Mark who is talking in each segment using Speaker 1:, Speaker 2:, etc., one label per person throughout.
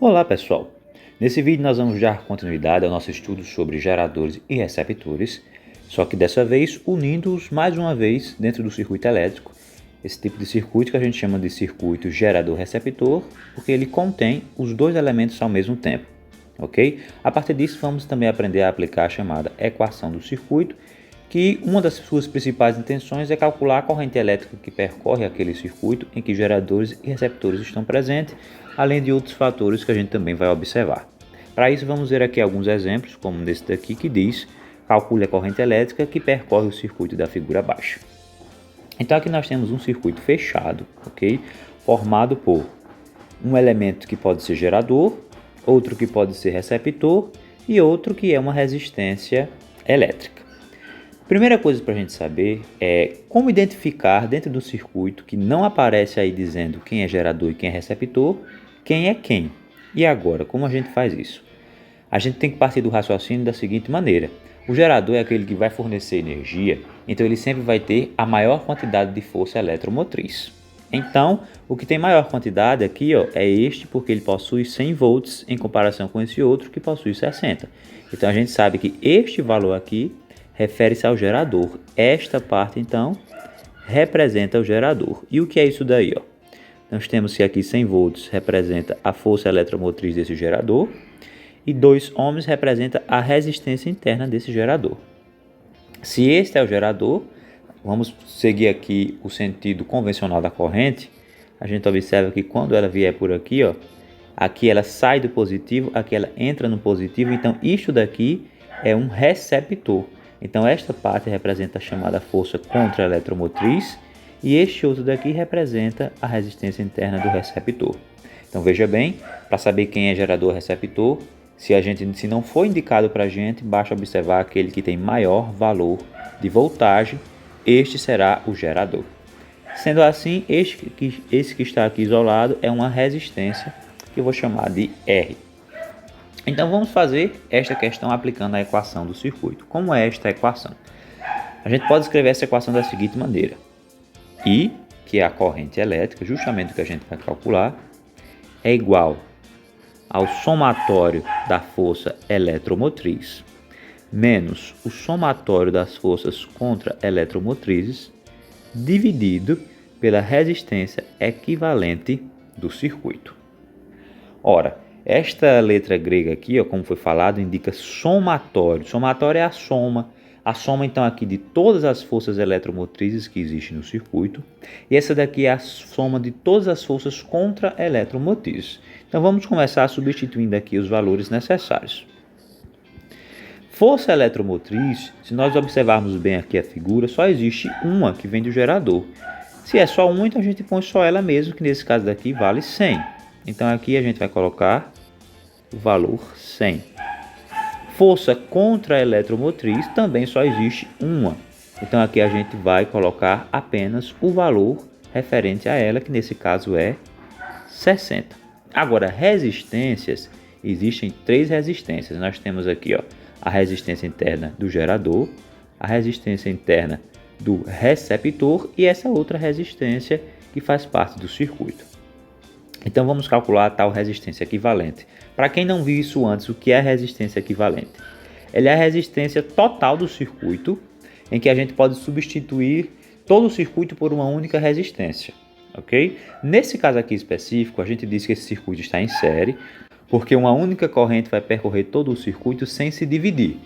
Speaker 1: Olá pessoal, nesse vídeo nós vamos dar continuidade ao nosso estudo sobre geradores e receptores, só que dessa vez unindo-os mais uma vez dentro do circuito elétrico, esse tipo de circuito que a gente chama de circuito gerador-receptor, porque ele contém os dois elementos ao mesmo tempo, ok? A partir disso vamos também aprender a aplicar a chamada equação do circuito, que uma das suas principais intenções é calcular a corrente elétrica que percorre aquele circuito em que geradores e receptores estão presentes, além de outros fatores que a gente também vai observar. Para isso vamos ver aqui alguns exemplos, como nesse daqui que diz: calcule a corrente elétrica que percorre o circuito da figura abaixo. Então aqui nós temos um circuito fechado, ok? Formado por um elemento que pode ser gerador, outro que pode ser receptor e outro que é uma resistência elétrica. Primeira coisa para a gente saber é como identificar dentro do circuito que não aparece aí dizendo quem é gerador e quem é receptor, quem é quem. E agora, como a gente faz isso? A gente tem que partir do raciocínio da seguinte maneira: o gerador é aquele que vai fornecer energia, então ele sempre vai ter a maior quantidade de força eletromotriz. Então, o que tem maior quantidade aqui é este, porque ele possui 100 volts em comparação com esse outro que possui 60. Então a gente sabe que este valor aqui refere-se ao gerador. Esta parte, então, representa o gerador. E o que é isso daí? Nós temos que aqui 100 volts representa a força eletromotriz desse gerador e 2 ohms representa a resistência interna desse gerador. Se este é o gerador, vamos seguir aqui o sentido convencional da corrente. A gente observa que quando ela vier por aqui, aqui ela sai do positivo, aqui ela entra no positivo. Então, isto daqui é um receptor. Então, esta parte representa a chamada força contra-eletromotriz e este outro daqui representa a resistência interna do receptor. Então, veja bem, para saber quem é gerador ou receptor, se não for indicado para a gente, basta observar aquele que tem maior valor de voltagem, este será o gerador. Sendo assim, esse que está aqui isolado é uma resistência que eu vou chamar de R. Então vamos fazer esta questão aplicando a equação do circuito. Como é esta equação? A gente pode escrever essa equação da seguinte maneira: I, que é a corrente elétrica, justamente o que a gente vai calcular, é igual ao somatório da força eletromotriz menos o somatório das forças contra-eletromotrizes dividido pela resistência equivalente do circuito. Ora, esta letra grega aqui, como foi falado, indica somatório. Somatório é a soma. A soma, então, aqui de todas as forças eletromotrizes que existem no circuito. E essa daqui é a soma de todas as forças contra-eletromotrizes. Então, vamos começar substituindo aqui os valores necessários. Força eletromotriz, se nós observarmos bem aqui a figura, só existe uma que vem do gerador. Se é só uma, então a gente põe só ela mesmo, que nesse caso daqui vale 100. Então aqui a gente vai colocar o valor 100. Força contra-eletromotriz também só existe uma. Então aqui a gente vai colocar apenas o valor referente a ela, que nesse caso é 60. Agora, resistências, existem 3 resistências. Nós temos aqui a resistência interna do gerador, a resistência interna do receptor e essa outra resistência que faz parte do circuito. Então vamos calcular a tal resistência equivalente. Para quem não viu isso antes, o que é a resistência equivalente? Ela é a resistência total do circuito, em que a gente pode substituir todo o circuito por uma única resistência, ok? Nesse caso aqui específico, a gente diz que esse circuito está em série, porque uma única corrente vai percorrer todo o circuito sem se dividir,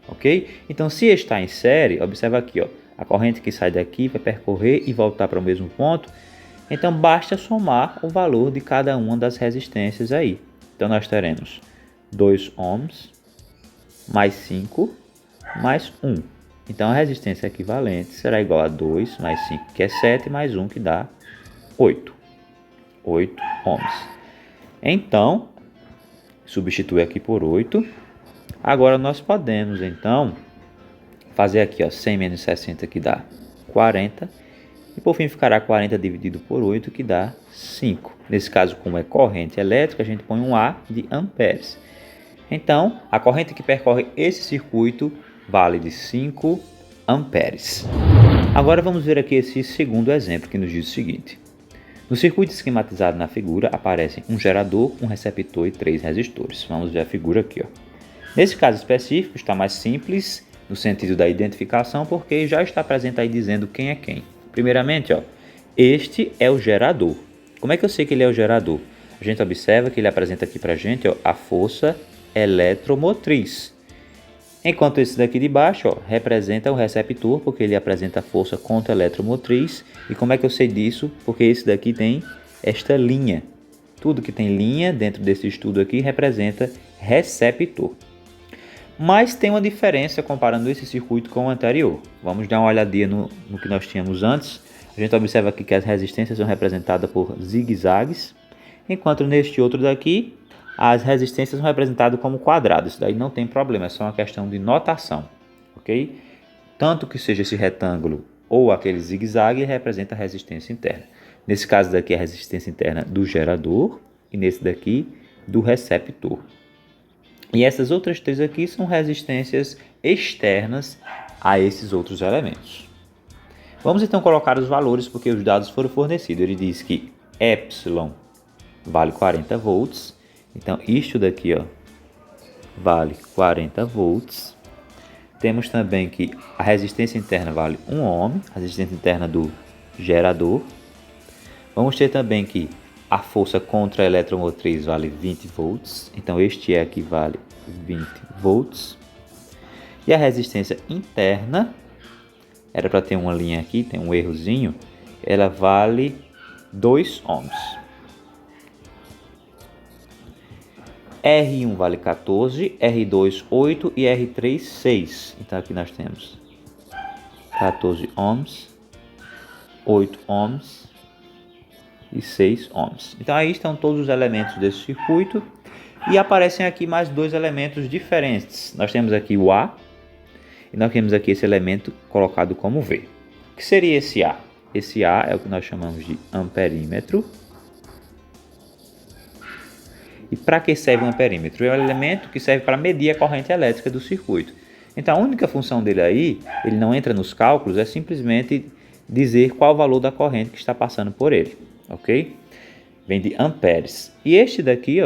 Speaker 1: ok? Então, se está em série, observa aqui, a corrente que sai daqui vai percorrer e voltar para o mesmo ponto. Então, basta somar o valor de cada uma das resistências aí. Então, nós teremos 2 ohms mais 5 mais 1. Então, a resistência equivalente será igual a 2 mais 5, que é 7, mais 1, que dá 8. 8 ohms. Então, substitui aqui por 8. Agora, nós podemos, então, fazer aqui 100 menos 60, que dá 40. E por fim ficará 40 dividido por 8, que dá 5. Nesse caso, como é corrente elétrica, a gente põe um A de amperes. Então, a corrente que percorre esse circuito vale de 5 amperes. Agora vamos ver aqui esse segundo exemplo que nos diz o seguinte: No circuito esquematizado na figura, aparecem um gerador, um receptor e 3 resistores. Vamos ver a figura aqui. Nesse caso específico, está mais simples no sentido da identificação, porque já está presente aí dizendo quem é quem. Primeiramente, este é o gerador. Como é que eu sei que ele é o gerador? A gente observa que ele apresenta aqui para a gente a força eletromotriz. Enquanto esse daqui de baixo representa o receptor, porque ele apresenta a força contra a eletromotriz. E como é que eu sei disso? Porque esse daqui tem esta linha. Tudo que tem linha dentro desse estudo aqui representa receptor. Mas tem uma diferença comparando esse circuito com o anterior. Vamos dar uma olhadinha no que nós tínhamos antes. A gente observa aqui que as resistências são representadas por zigue-zagues, enquanto neste outro daqui as resistências são representadas como quadrados. Isso daí não tem problema, é só uma questão de notação, ok? Tanto que seja esse retângulo ou aquele zigue-zague, representa a resistência interna. Nesse caso daqui é a resistência interna do gerador e nesse daqui do receptor. E essas outras três aqui são resistências externas a esses outros elementos. Vamos então colocar os valores porque os dados foram fornecidos. Ele diz que epsilon vale 40 volts. Então, isto daqui vale 40 volts. Temos também que a resistência interna vale 1 ohm, a resistência interna do gerador. Vamos ter também que a força contra a eletromotriz vale 20 volts. Então, este aqui vale 20 volts. E a resistência interna, era para ter uma linha aqui, tem um errozinho, ela vale 2 ohms. R1 vale 14, R2 8 e R3 6. Então aqui nós temos 14 ohms, 8 ohms e 6 ohms. Então aí estão todos os elementos desse circuito e aparecem aqui mais dois elementos diferentes. Nós temos aqui o A e nós temos aqui esse elemento colocado como V. O que seria esse A? Esse A é o que nós chamamos de amperímetro. E para que serve um amperímetro? É um elemento que serve para medir a corrente elétrica do circuito. Então a única função dele aí, ele não entra nos cálculos, é simplesmente dizer qual o valor da corrente que está passando por ele, ok? Vem de amperes. E este daqui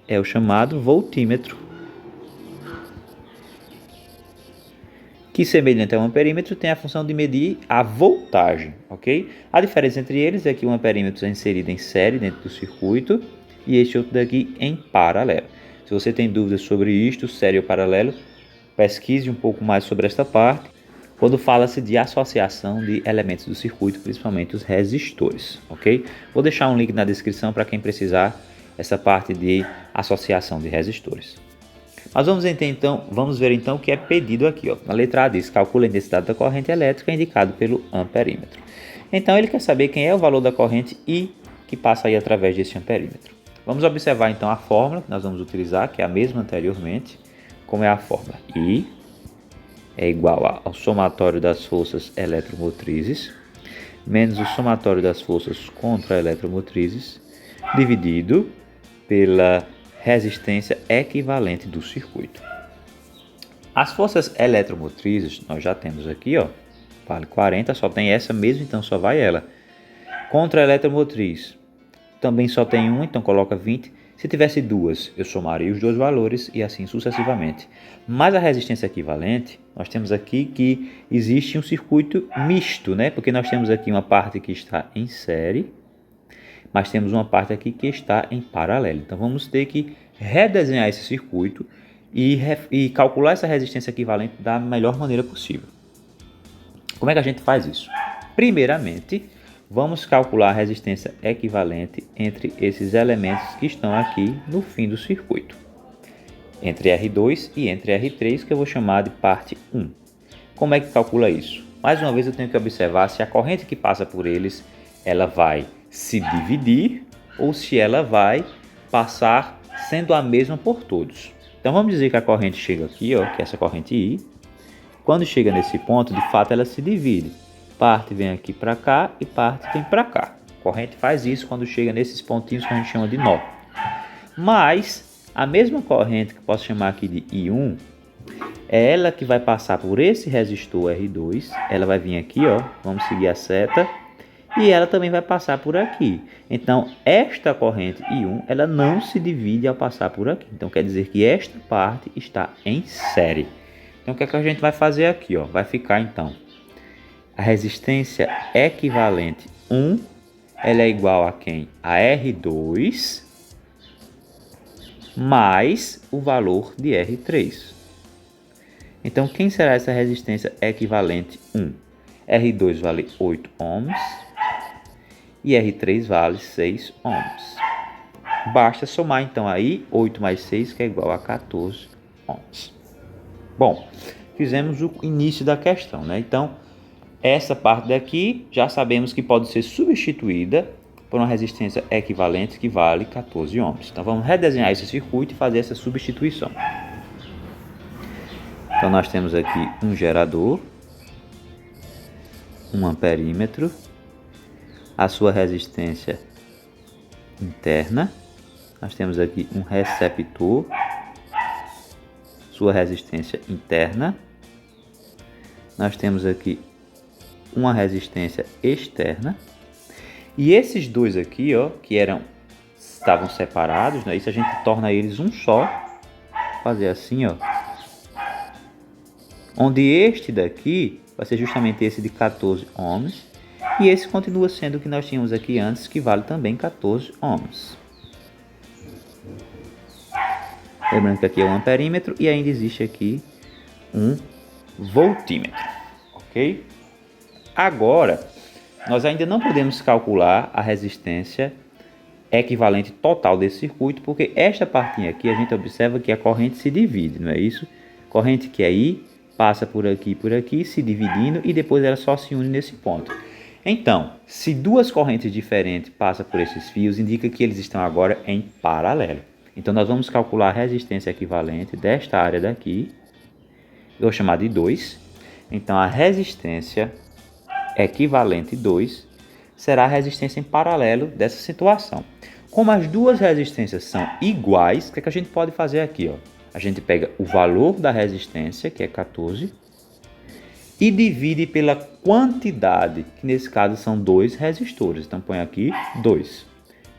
Speaker 1: é o chamado voltímetro, que semelhante ao amperímetro tem a função de medir a voltagem, ok? A diferença entre eles é que o amperímetro é inserido em série dentro do circuito e este outro daqui em paralelo. Se você tem dúvidas sobre isto, série ou paralelo, pesquise um pouco mais sobre esta parte, quando fala-se de associação de elementos do circuito, principalmente os resistores, ok? Vou deixar um link na descrição para quem precisar essa parte de associação de resistores. Mas vamos ver então o que é pedido aqui. Na letra A diz, calcula a intensidade da corrente elétrica indicado pelo amperímetro. Então ele quer saber quem é o valor da corrente I que passa aí através desse amperímetro. Vamos observar então a fórmula que nós vamos utilizar, que é a mesma anteriormente. Como é a fórmula? I é igual ao somatório das forças eletromotrizes menos o somatório das forças contra-eletromotrizes dividido pela resistência equivalente do circuito. As forças eletromotrizes nós já temos aqui, vale 40, só tem essa mesmo, então só vai ela. Contra-eletromotriz também só tem uma, então coloca 20. Se tivesse duas, eu somaria os dois valores e assim sucessivamente. Mas a resistência equivalente, nós temos aqui que existe um circuito misto, né? Porque nós temos aqui uma parte que está em série, mas temos uma parte aqui que está em paralelo. Então vamos ter que redesenhar esse circuito e calcular essa resistência equivalente da melhor maneira possível. Como é que a gente faz isso? Primeiramente, vamos calcular a resistência equivalente entre esses elementos que estão aqui no fim do circuito. Entre R2 e entre R3, que eu vou chamar de parte 1. Como é que calcula isso? Mais uma vez eu tenho que observar se a corrente que passa por eles, ela vai se dividir ou se ela vai passar sendo a mesma por todos. Então vamos dizer que a corrente chega aqui, que é essa corrente I. Quando chega nesse ponto, de fato ela se divide. Parte vem aqui para cá e parte vem para cá. A corrente faz isso quando chega nesses pontinhos que a gente chama de nó. Mas a mesma corrente que eu posso chamar aqui de I1, é ela que vai passar por esse resistor R2. Ela vai vir aqui, vamos seguir a seta, e ela também vai passar por aqui. Então, esta corrente I1, ela não se divide ao passar por aqui. Então, quer dizer que esta parte está em série. Então, o que é que a gente vai fazer aqui? Vai ficar, então, a resistência equivalente 1, ela é igual a quem? A R2 mais o valor de R3. Então, quem será essa resistência equivalente 1? R2 vale 8 ohms e R3 vale 6 ohms. Basta somar, então, aí 8 mais 6, que é igual a 14 ohms. Bom, fizemos o início da questão, né? Então, essa parte daqui já sabemos que pode ser substituída por uma resistência equivalente que vale 14 ohms. Então, vamos redesenhar esse circuito e fazer essa substituição. Então, nós temos aqui um gerador, um amperímetro, a sua resistência interna. Nós temos aqui um receptor, sua resistência interna. Nós temos aqui uma resistência externa. E esses dois aqui, que estavam separados, né? Isso a gente torna eles um só. Vou fazer assim, onde este daqui vai ser justamente esse de 14 ohms. E esse continua sendo o que nós tínhamos aqui antes, que vale também 14 ohms. Lembrando que aqui é um amperímetro e ainda existe aqui um voltímetro, ok? Agora, nós ainda não podemos calcular a resistência equivalente total desse circuito, porque esta partinha aqui a gente observa que a corrente se divide, não é isso? Corrente que aí passa por aqui, se dividindo e depois ela só se une nesse ponto. Então, se duas correntes diferentes passam por esses fios, indica que eles estão agora em paralelo. Então, nós vamos calcular a resistência equivalente desta área daqui, eu vou chamar de 2. Então, a resistência equivalente 2 será a resistência em paralelo dessa situação. Como as duas resistências são iguais, o que a gente pode fazer aqui? A gente pega o valor da resistência, que é 14, e divide pela quantidade, que nesse caso são 2 resistores. Então, põe aqui 2.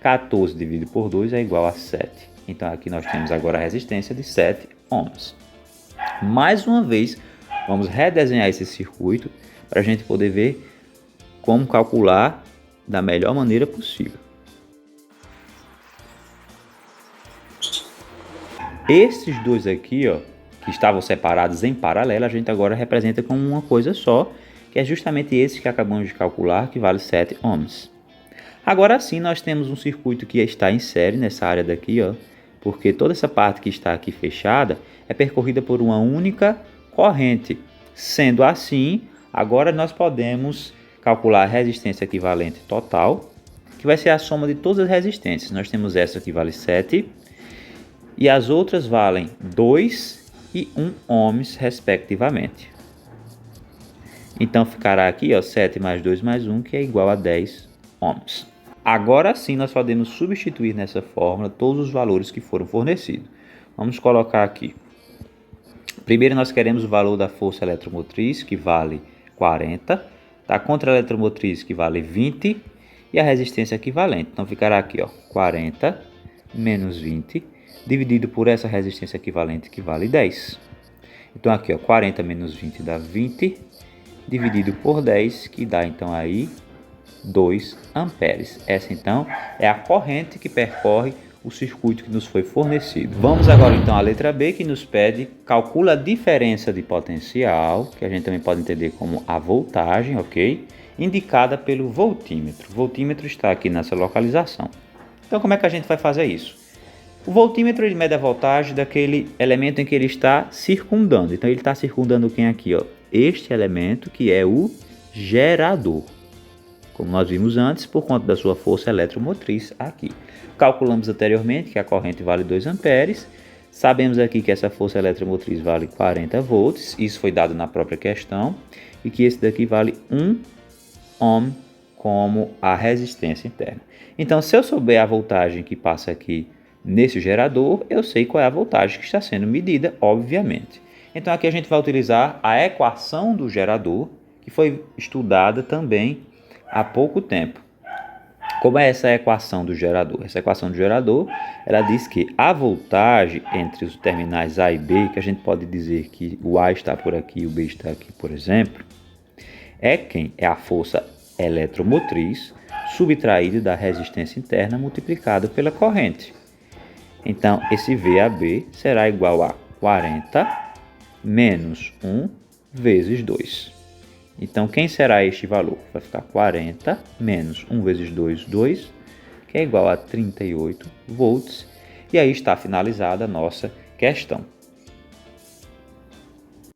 Speaker 1: 14 dividido por 2 é igual a 7. Então, aqui nós temos agora a resistência de 7 ohms. Mais uma vez, vamos redesenhar esse circuito para a gente poder ver como calcular da melhor maneira possível. Esses dois aqui, que estavam separados em paralelo, a gente agora representa como uma coisa só, que é justamente esse que acabamos de calcular, que vale 7 ohms. Agora sim, nós temos um circuito que está em série nessa área daqui, porque toda essa parte que está aqui fechada é percorrida por uma única corrente. Sendo assim, agora nós podemos calcular a resistência equivalente total, que vai ser a soma de todas as resistências. Nós temos essa que vale 7 e as outras valem 2 e 1 ohms, respectivamente. Então, ficará aqui 7 mais 2 mais 1, que é igual a 10 ohms. Agora sim, nós podemos substituir nessa fórmula todos os valores que foram fornecidos. Vamos colocar aqui. Primeiro, nós queremos o valor da força eletromotriz, que vale 40, da contra-eletromotriz, que vale 20, e a resistência equivalente. Então, ficará aqui 40 menos 20, dividido por essa resistência equivalente, que vale 10. Então, aqui 40 menos 20 dá 20, dividido por 10, que dá então aí 2 amperes. Essa então é a corrente que percorre o circuito que nos foi fornecido. Vamos agora então à letra B, que nos pede calcula a diferença de potencial, que a gente também pode entender como a voltagem, ok? Indicada pelo voltímetro. O voltímetro está aqui nessa localização. Então, como é que a gente vai fazer isso? O voltímetro ele mede a voltagem daquele elemento em que ele está circundando. Então, ele está circundando quem aqui? Este elemento, que é o gerador. Como nós vimos antes, por conta da sua força eletromotriz aqui. Calculamos anteriormente que a corrente vale 2 amperes. Sabemos aqui que essa força eletromotriz vale 40 volts. Isso foi dado na própria questão. E que esse daqui vale 1 ohm como a resistência interna. Então, se eu souber a voltagem que passa aqui nesse gerador, eu sei qual é a voltagem que está sendo medida, obviamente. Então, aqui a gente vai utilizar a equação do gerador, que foi estudada também há pouco tempo. Como é essa equação do gerador? Essa equação do gerador, ela diz que a voltagem entre os terminais A e B, que a gente pode dizer que o A está por aqui e o B está aqui, por exemplo, é a força eletromotriz subtraída da resistência interna multiplicada pela corrente. Então, esse VAB será igual a 40 menos 1 vezes 2. Então, quem será este valor? Vai ficar 40 menos 1 vezes 2, 2, que é igual a 38 volts. E aí está finalizada a nossa questão.